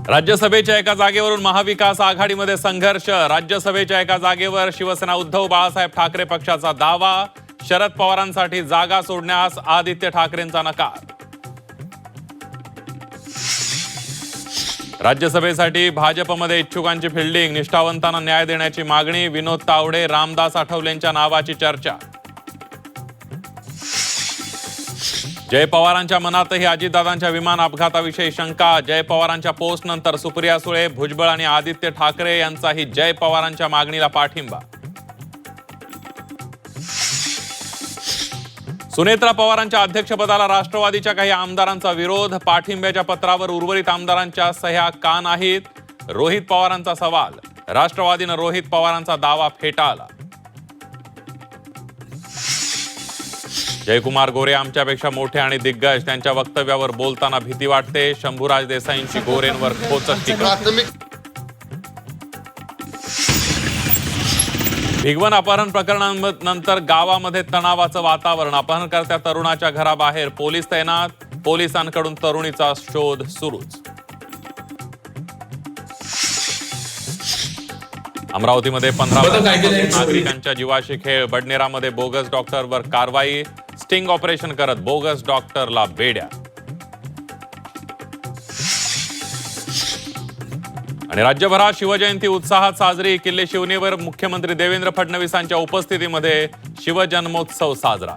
राज्यसभेच्या एका जागेवरून महाविकास आघाडीमध्ये संघर्ष। राज्यसभेच्या एका जागेवर शिवसेना उद्धव बाळासाहेब ठाकरे पक्षाचा दावा। शरद पवारांसाठी जागा सोडण्यास आदित्य ठाकरेंचा नकार। राज्यसभेसाठी भाजपमध्ये इच्छुकांची फिल्डिंग। निष्ठावंतांना न्याय देण्याची मागणी। विनोद तावडे, रामदास आठवलेंच्या नावाची चर्चा। जय पवारांच्या मनातही अजितदादांच्या विमान अपघाताविषयी शंका। जय पवारांच्या पोस्टनंतर सुप्रिया सुळे, भुजबळ आणि आदित्य ठाकरे यांचाही जय पवारांच्या मागणीला पाठिंबा। सुनेत्रा पवारांच्या अध्यक्षपदाला राष्ट्रवादीच्या काही आमदारांचा विरोध। पाठिंब्याच्या पत्रावर उर्वरित आमदारांच्या सह्या का नाहीत? रोहित पवारांचा सवाल। राष्ट्रवादीनं रोहित पवारांचा दावा फेटाळला। जयकुमार गोरे आमच्यापेक्षा मोठे आणि दिग्गज, त्यांच्या वक्तव्यावर बोलताना भीती वाटते। शंभूराज देसाईंची गोरेंवर खोचक टीका। भिगवण अपहरण प्रकरणानंतर गावामध्ये तणावाचं वातावरण। अपहरणकर्त्या तरुणाच्या घराबाहेर पोलीस तैनात। पोलिसांकडून तरुणीचा शोध सुरूच। अमरावतीमध्ये 15 नागरिकांच्या जीवाशी खेळ। बडनेरामध्ये बोगस डॉक्टरवर कारवाई। स्टिंग ऑपरेशन करत बोगस डॉक्टरला बेड्या। आणि राज्यभरात शिवजयंती उत्साहात साजरी। किल्ले शिवनेवर मुख्यमंत्री देवेंद्र फडणवीसांच्या उपस्थितीमध्ये शिवजन्मोत्सव साजरा।